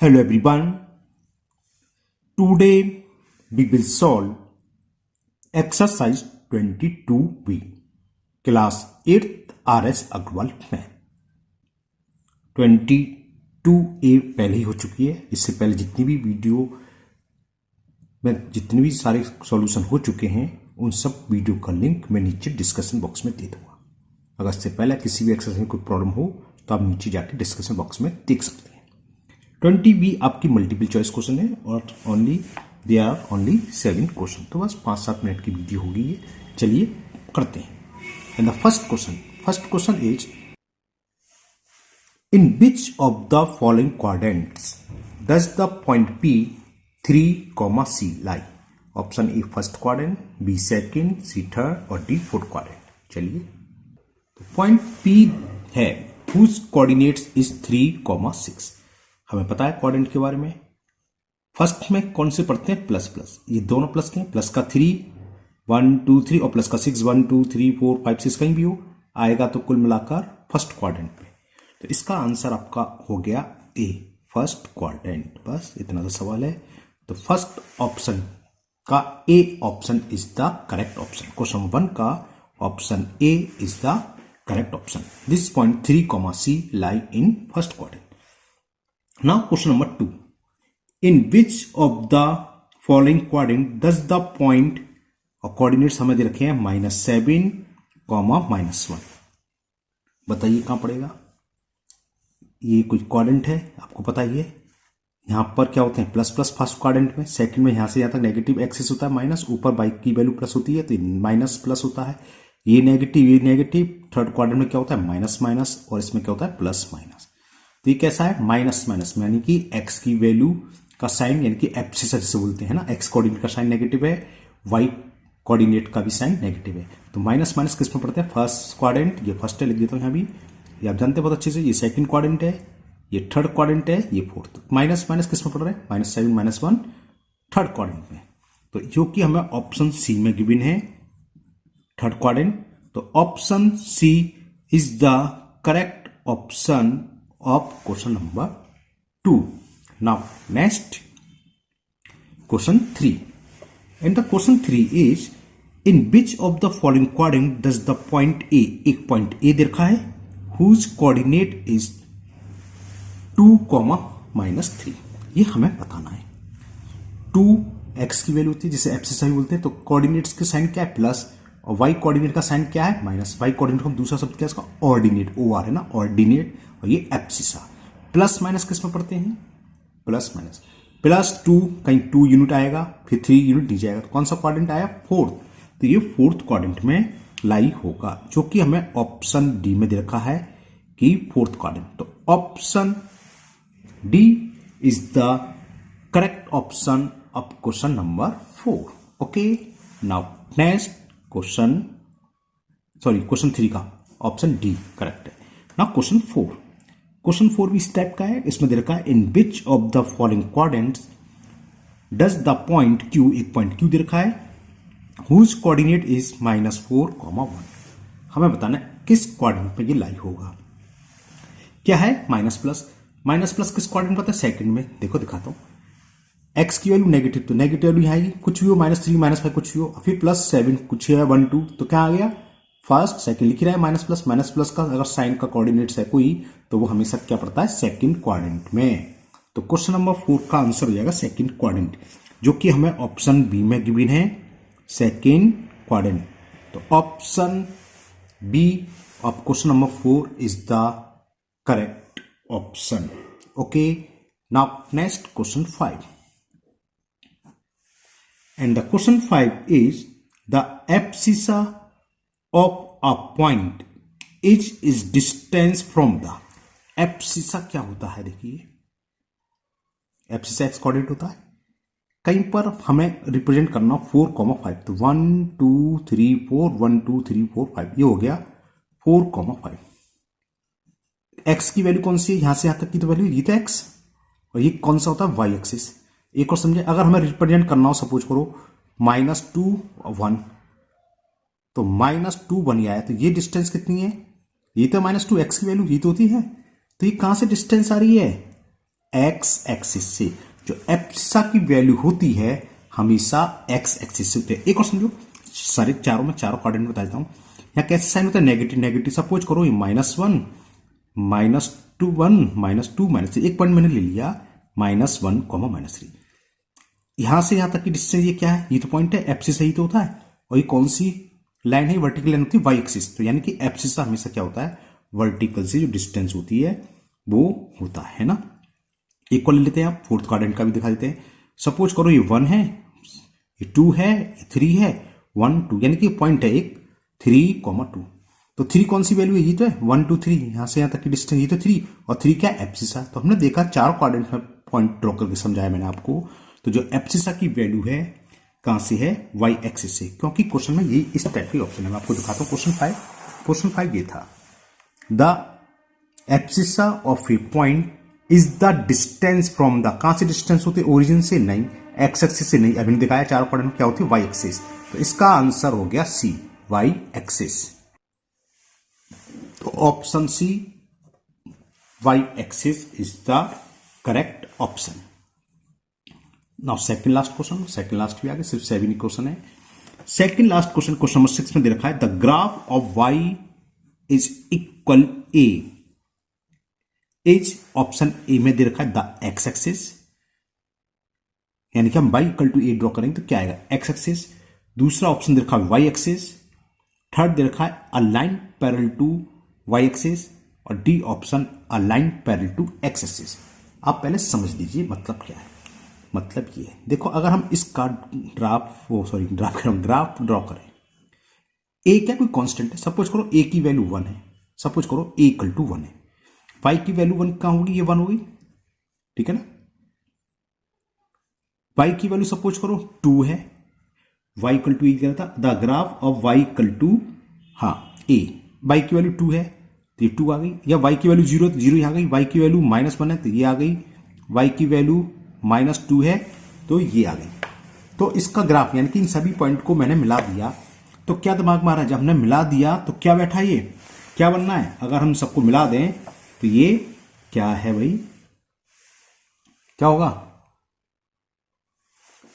Hello everyone. Today we will solve exercise 22B class 8th RS Agrawal में 22A पहले ही हो चुकी है। इससे पहले जितनी भी वीडियो में जितने भी सारे सॉल्यूशन हो चुके हैं उन सब वीडियो का लिंक मैं नीचे डिस्कशन बॉक्स में दे दूंगा। अगर इससे पहले किसी भी एक्सरसाइज में कोई प्रॉब्लम हो तो आप नीचे जाके डिस्कशन बॉक्स में देख सकते हैं। 20B आपकी मल्टीपल चॉइस क्वेश्चन है और दे आर ओनली 7 क्वेश्चन। तो बस 5-7 मिनट की वीडियो होगी ये। चलिए करते हैं। And the first question is in which of the following quadrants does the point P 3, C lie. Option A first quadrant, B second, C third और D fourth quadrant. चलिए तो पॉइंट P है whose coordinates is 3, 6। हमें पता है quadrant के बारे में। फर्स्ट में कौन से पढ़ते हैं? Plus plus. ये दोनों प्लस के हैं। प्लस का 3 1 2 3 और प्लस का 6 1 2 3 4 5 6 कहीं भी हो आएगा तो कुल मिलाकर फर्स्ट क्वाड्रेंट पे। तो इसका आंसर आपका हो गया ए फर्स्ट क्वाड्रेंट। बस इतना सा सवाल है। तो फर्स्ट ऑप्शन का A option is the correct option. Question 1 का option A is the correct option. This point 3, C lie in first quadrant. Now question number 2. In which of the following quadrant does the point और coordinates हमें दे रखे हैं -7, -1। बताइए कहां पड़ेगा? ये कोई क्वाड्रेंट है, आपको पता ही है। यहां पर क्या होते हैं? प्लस प्लस फर्स्ट क्वाड्रेंट में, सेकंड में यहां से यहां तक नेगेटिव एक्सिस होता है माइनस, ऊपर बाई की वैल्यू प्लस होती है तो माइनस प्लस होता है। ये नेगेटिव। थर्ड क्वाड्रेंट में क्या होता है? माइनस माइनस और इसमें क्या होता है? Plus minus. तो ये कैसा है? माइनस माइनस यानी कि एक्स की वैल्यू का साइन यानी कि एब्सिसा जिसे बोलते हैं ना, एक्स कोऑर्डिनेट का साइन नेगेटिव है, वाई कोऑर्डिनेट का भी साइन नेगेटिव है। तो माइनस माइनस किस में पड़ते हैं? First quadrant. ये फर्स्ट है, लिख देता हूं यहां भी, ये आप जानते हैं बहुत अच्छे से। ये सेकंड क्वाड्रेंट है, ये थर्ड क्वाड्रेंट है, ये फोर्थ। माइनस माइनस किस में पड़ रहा है? -7 -1 थर्ड क्वाड्रेंट में। तो जो कि हमें ऑप्शन सी में गिवन है थर्ड क्वाड्रेंट। तो option C is the correct option of question number 2. Now next question 3. And the question 3 is in which of the following quadrant does the point A, एक point A दे रखा है whose coordinate is 2, -3। ये हमें बताना है। 2 x की value होती है जिसे एब्सिसा भी बोलते हैं। तो कोऑर्डिनेट्स के साइन क्या है? प्लस, और y कोऑर्डिनेट का साइन क्या है? माइनस। y कोऑर्डिनेट का दूसरा शब्द क्या है? इसका ऑर्डिनेट, OR है ना, ऑर्डिनेट। और ये एब्सिसा। प्लस माइनस किस में पढ़ते हैं? Plus minus. +2 कहीं 2 यूनिट आएगा, फिर 3 यूनिट नीचे आएगा। तो कौन सा क्वाड्रेंट आया? फोर्थ। तो ये फोर्थ क्वाड्रेंट में लाई होगा, जो कि हमें ऑप्शन डी में दे रखा है कि फोर्थ क्वाड्रेंट। तो option D is the correct option of question number 4। Okay, now next question 3 का ऑप्शन डी करेक्ट है। नाउ क्वेश्चन 4 भी इस टाइप का है। इसमें दे रखा है in which of the following quadrants does the point Q, एक पॉइंट Q दे रखा है हुज कोऑर्डिनेट इज -4, 1। हमें बताना है किस क्वाड्रेंट में ये लाई होगा। क्या है? माइनस प्लस किस क्वाड्रेंट में होता है? सेकंड में। देखो दिखाता हूं। एक्स की वैल्यू नेगेटिव, तो नेगेटिव वैल्यू आएगी, कुछ भी हो, -3 -5 कुछ भी हो, फिर +7 कुछ है 1 2, तो क्या आ गया? फर्स्ट सेकंड लिख रहा है माइनस प्लस का अगर साइन का कोऑर्डिनेट्स है कोई तो वो हमेशा क्या पड़ता है? सेकंड क्वाड्रेंट में। तो क्वेश्चन नंबर 4 का आंसर हो जाएगा सेकंड क्वाड्रेंट, जो कि हमें ऑप्शन बी में गिवन है सेकंड क्वाड्रेंट। तो option B of question number 4 is the correct option. Okay, now next question 5। And the question 5 is the abscissa of a point is distance from the abscissa क्या होता है? देखिए, abscissa x coordinate होता है। कहीं पर हमें रिप्रेजेंट करना 4, 5। तो 1 2 3 4 1 2 3 4 5 ये हो गया 4, 5। एक्स की वैल्यू कौन सी है? यहां से यहां तक की तो वैल्यू ये तो एक्स, और ये कौन सा होता है? Y axis. एक और समझे, अगर हमें रिप्रेजेंट करना हो, सपोज करो -2 1, तो -2 1 आया, तो ये डिस्टेंस कितनी है? ये तो -2 एक्स की वैल्यू ये तो होती है। तो ये कहां से डिस्टेंस आ रही है? एक्स एक्सिस से। जो एब्सिसा की वैल्यू होती है हमेशा एक्स एक्सिस से होती है। एक और समझो, सारे चारों में चारों कोऑर्डिनेट बता देता हूं। यहाँ कैसे साइन होता है, नेगेटिव नेगेटिव। सपोज करो ये -1 -2 1 -2 -3, एक पॉइंट मैंने ले लिया -1 -3। यहां से यहां तक की डिस्टेंस ये क्या है, ये तो पॉइंट है, एब्सिसा ही तो होता है। और ये कौन सी लाइन है, वर्टिकल लाइन होती है, वाई एक्सिस। तो यानी कि एब्सिसा हमेशा क्या होता है, वर्टिकल से जो डिस्टेंस होती है वो होता है ना। एक को ले लेते हैं आप, फोर्थ क्वाड्रेंट का भी दिखा देते हैं। सपोज करो ये 1 है, ये 2 है, ये 3 है, 1 2, यानी कि पॉइंट है एक 3, 2। तो 3 कौन सी वैल्यू है, ये तो है 1 2 3, यहां से यहां तक की डिस्टेंस ये तो 3, और 3 क्या है, एब्सिसा। तो हमने देखा चार क्वाड्रेंट में पॉइंट ड्रॉ करके समझाया मैंने आपको। तो जो एब्सिसा की वैल्यू है कहां से है, वाई एक्सिस से, क्योंकि क्वेश्चन में ये इस टाइप के ऑप्शन है। मैं आपको दिखाता हूं क्वेश्चन 5 ये था, the abscissa of A point is the distance from the, कहां से डिस्टेंस होते, ओरिजिन से नहीं, एक्स एक्सिस से नहीं। अभी दिखाया चार क्वाड्रेंट क्या होती है, वाई एक्सिस। तो इसका आंसर हो गया सी, वाई एक्सिस। तो option C, Y axis is the correct option. Now second last question, second last भी आ गया, सिर्फ 7 ही क्वेश्चन है। Second last question, question number 6 में दे रखा है, the graph of y is equal a is, option A में दे रखा है द एक्स एक्सिस, यानी कि हम y equal to a draw करेंगे तो क्या आएगा, एक्स एक्सिस। दूसरा ऑप्शन दे रखा है वाई एक्सिस। थर्ड दे रखा है a line parallel to y axis, और D option a line parallel to x axis. आप पहले समझ लीजिए मतलब क्या है। मतलब ये है, देखो अगर हम इसका ग्राफ ड्रॉ करें, ए क्या कोई कांस्टेंट है, सपोज करो ए की वैल्यू 1 है, सपोज करो ए इक्वल टू 1 है, वाई की वैल्यू 1 कहां होगी, ये 1 होगी, ठीक है ना। वाई की वैल्यू सपोज करो 2 है, वाई इक्वल टू क्या था, the graph of y equal to, हाँ ए, वाई की वैल्यू 2 है तो ये 2 आ गई, या वाई की वैल्यू 0 है तो 0 आ गई, वाई की वैल्यू -1 है तो ये आ गई, वाई की वैल्यू -2 है तो ये आ गई। तो इसका ग्राफ, यानी कि इन सभी पॉइंट को मैंने मिला दिया, तो क्या दिमाग में आ रहा है, जब हमने मिला दिया तो क्या बैठा, ये क्या बनना है, अगर हम सबको मिला दें तो ये क्या है भाई, क्या होगा,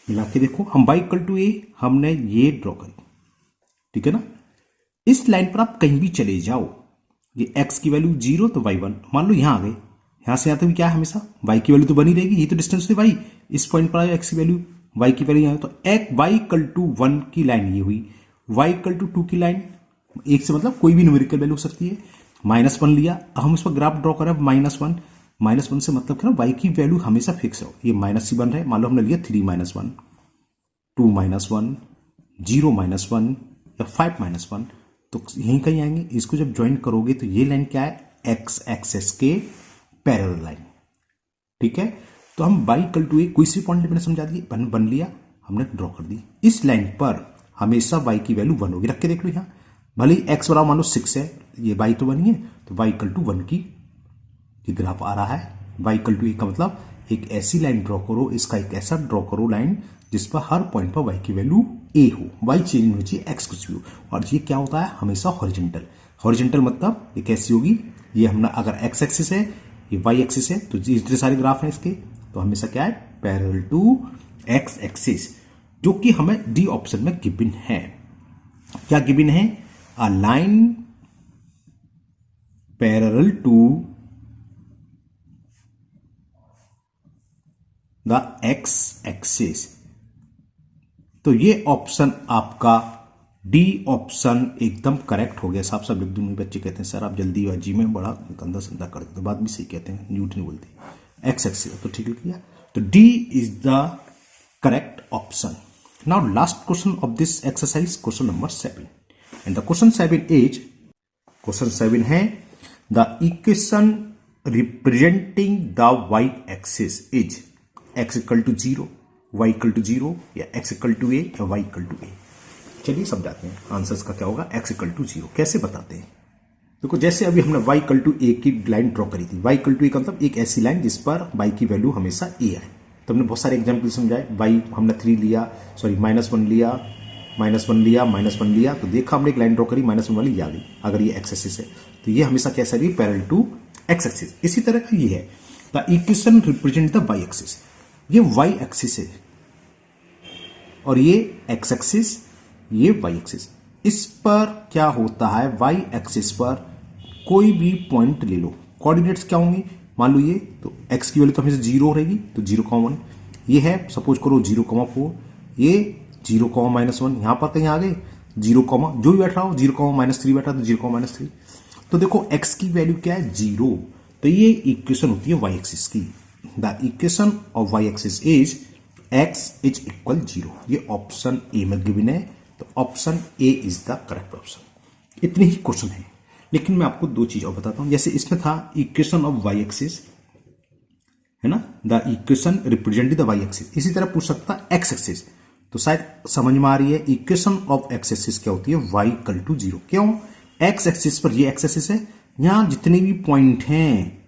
मिला के देखो, हम y इक्वल टू ए हमने ये ड्रॉ करी, ठीक है ना। इस लाइन पर आप कहीं भी चले जाओ, ये x की वैल्यू 0 तो y 1, मान लो यहां आ गए, यहां से यहां तक भी क्या है, हमेशा y की वैल्यू तो बनी रहेगी, ये तो डिस्टेंस होती y, इस पॉइंट पर आया x की वैल्यू, y की वैल्यू यहां, तो y इक्वल टू 1 की लाइन ये हुई, y इक्वल टू 2 की लाइन, एक से मतलब कोई भी न्यूमेरिकल वैल्यू हो सकती है, -1 लिया, अब हम इस पर ग्राफ ड्रॉ करें, -1 से मतलब क्या, y की वैल्यू हमेशा फिक्स हो, ये माइनस ही बन रहा है, मान लो हमने लिया 3 -1 2 -1 0 -1 या 5 -1, तो यहीं कहीं आएंगे। इसको जब ज्वाइन करोगे तो ये लाइन क्या है, एक्स एक्सेस के पैरेलल लाइन, ठीक है। तो हम y इक्वल टू ए, कोई सी पॉइंट मैंने समझा दी, बन लिया, हमने ड्रॉ कर दी। इस लाइन पर हमेशा y की वैल्यू 1 होगी, रख के देख लो, यहाँ भले ही x बराबर मान लो 6 है, ये y तो 1 ही है, तो y इक्वल टू 1 की ग्राफ आ रहा है। y इक्वल टू ए का मतलब एक ऐसी लाइन ड्रॉ करो, इसका एक ऐसा ड्रॉ करो लाइन जिस पर हर पॉइंट पर y की वैल्यू a हो, y चेंज नहीं होनी चाहिए, x कुछ भी हो। और ये क्या होता है, हमेशा हॉरिजॉन्टल मतलब ये कैसी होगी, ये हमने अगर x एक्सिस है, ये y एक्सिस है, तो इतने सारे ग्राफ हैं इसके, तो हमेशा क्या है, पैरेलल टू x एक्सिस, जो कि हमें डी ऑप्शन में गिवन है। क्या गिवन है, a line parallel to the x axis. तो ये ऑप्शन आपका डी ऑप्शन एकदम करेक्ट हो गया। साहब सब लिख दूंगे, बच्चे कहते हैं सर आप जल्दी जी में बड़ा गंदा संदा कर देते, बात भी सही कहते हैं, झूठ नहीं बोलते, एक्स एक्सिस तो ठीक लिख किया, तो D is the correct option. Now last question of this exercise, question number 7, and the question 7 is, question 7 है, the equation representing the Y axis is x equal to 0, y equal to 0, या x equal to a या y equal to a। चलिए समझाते हैं answers का क्या होगा, x equal to 0 कैसे बताते हैं। देखो जैसे अभी हमने y इक्वल टू a की लाइन ड्रॉ करी थी, y इक्वल टू a का मतलब एक ऐसी लाइन जिस पर y की वैल्यू हमेशा a आए। तो हमने बहुत सारे एग्जाम्पल समझाए, y हमने 3 लिया, सॉरी -1 लिया, -1 लिया, तो देखा हमने एक लाइन ड्रॉ करी, -1 वाली आ गई, अगर ये x एक्सिस है तो ये हमेशा कैसा रही, पैरेलल टू x एक्सिस। इसी तरह का ये है the equation represent the Y axis. ये वाई एक्सिस है और ये एक्स एक्सिस, ये वाई एक्सिस। इस पर क्या होता है, वाई एक्सिस पर कोई भी पॉइंट ले लो, कोऑर्डिनेट्स क्या होंगे, मान लो ये तो एक्स की वैल्यू तो हमेशा 0 रहेगी, तो 0,1 ये है, सपोज करो 0,4, ये 0,-1, यहां पर कहीं आ गए 0, जो भी बैठ रहा हो 0,-3 बैठा तो 0,-3। तो देखो x की वैल्यू क्या है, 0। तो ये इक्वेशन होती है y एक्सिस की। The equation of y axis is x is equal 0। ये ऑप्शन ए में गिवन है, तो option A is the correct option. इतने ही क्वेश्चन है, लेकिन मैं आपको दो चीज और बताता हूं। जैसे इसमें था इक्वेशन ऑफ y एक्सिस, है ना, the equation representing the y axis. इसी तरह पूछ सकता x एक्सिस, तो शायद समझ में आ रही है। इक्वेशन ऑफ x एक्सिस क्या होती है, y इक्वल टू 0। क्यों, x एक्सिस पर ये x एक्सिस है, यहां जितने भी पॉइंट हैं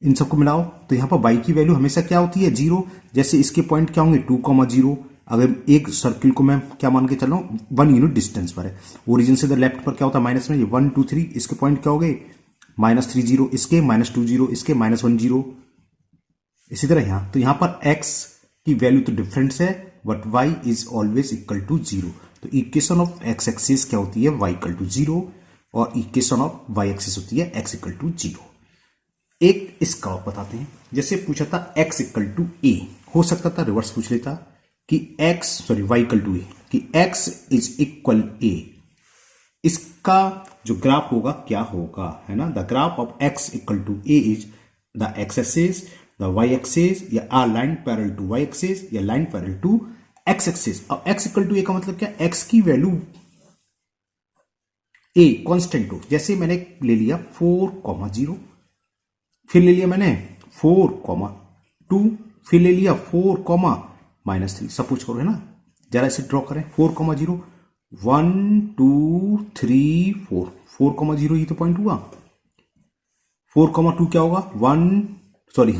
इन सबको मिलाओ, तो यहां पर y की वैल्यू हमेशा क्या होती है, 0। जैसे इसके पॉइंट क्या होंगे, 2,0। अगर एक सर्किल को मैं क्या मान के चल रहा हूं, 1 यूनिट डिस्टेंस पर है, ओरिजिन से द लेफ्ट पर क्या होता है माइनस में, ये 1, 2, 3, इसके पॉइंट क्या हो गए, -30, इसके -20, इसके -10। इसी तरह यहां, तो यहां पर x की वैल्यू तो डिफरेंट है, but y is always equal to 0। तो इक्वेशन ऑफ x एक्सिस क्या होती है, y इक्वल टू 0, और इक्वेशन ऑफ y एक्सिस होती है x इक्वल टू 0। एक इसका और बताते हैं। जैसे पूछा था x इक्वल टू a, हो सकता था रिवर्स पूछ लेता कि y इक्वल टू a, कि x इज इक्वल a। इसका जो ग्राफ होगा क्या होगा, है ना, the graph of x equal to a is the x axis, the y axis, या or line parallel to y axis, या line parallel to x axis. अब x इक्वल टू a का मतलब क्या, x की वैल्यू a कांस्टेंट हो। जैसे मैंने ले लिया 4,0, फिर ले लिया मैंने 4,2, फिर ले लिया 4,-3। सपोज करो, है ना, जरा इसे ड्रॉ करें। 4,0, 1, 2, 3, 4, 4,0 ये तो पॉइंट हुआ। 4,2 क्या होगा,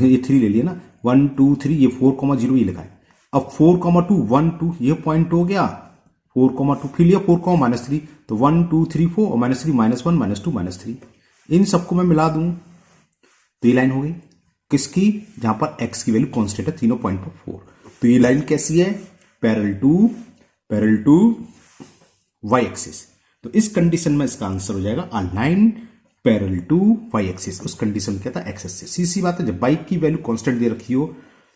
ये 3 ले लिया ना, 1, 2, 3, ये 4,0 ये लिखा है। अब 4,2, 1, 2 ये पॉइंट हो गया, 4,2 फिर लिया 4,-3, तो 1, 2, 3, 4 और -3, -1, -2, -3। इन सबको मैं मिला दूं तो ये लाइन हो गई किसकी, जहां पर x की वैल्यू कांस्टेंट है, तीनों पॉइंट पर 4। तो ये लाइन कैसी है, पैरेलल टू y एक्सिस। तो इस कंडीशन में इसका आंसर हो जाएगा a line parallel to y axis. उस कंडीशन में क्या था, x एक्सिस। सीधी बात है, जब y की वैल्यू कांस्टेंट दे रखी हो,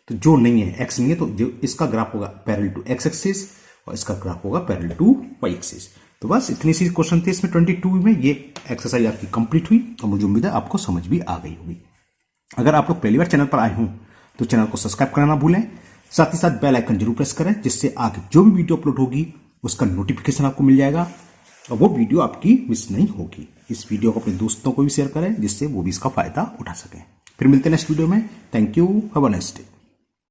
तो जो नहीं है x नहीं है, तो जो इसका ग्राफ होगा पैरेलल टू x एक्सिस और इसका ग्राफ होगा पैरेलल टू y एक्सिस। तो बस इतनी सी क्वेश्चन थे इसमें 22 में। ये एक्सरसाइज आपकी कंप्लीट हुई और मुझे उम्मीद है आपको समझ भी आ गई होगी। अगर आप लोग पहली बार चैनल पर आए हों तो चैनल को सब्सक्राइब करना ना भूलें, साथ ही साथ बेल आइकन जरूर प्रेस करें, जिससे आगे जो भी वीडियो अपलोड होगी उसका नोटिफिकेशन आपको मिल जाएगा और वो वीडियो आपकी मिस नहीं होगी। इस वीडियो को अपने दोस्तों को भी शेयर करें, जिससे वो भी इसका फायदा उठा सकें। फिर मिलते हैं नेक्स्ट वीडियो में। Thank you, have a nice day.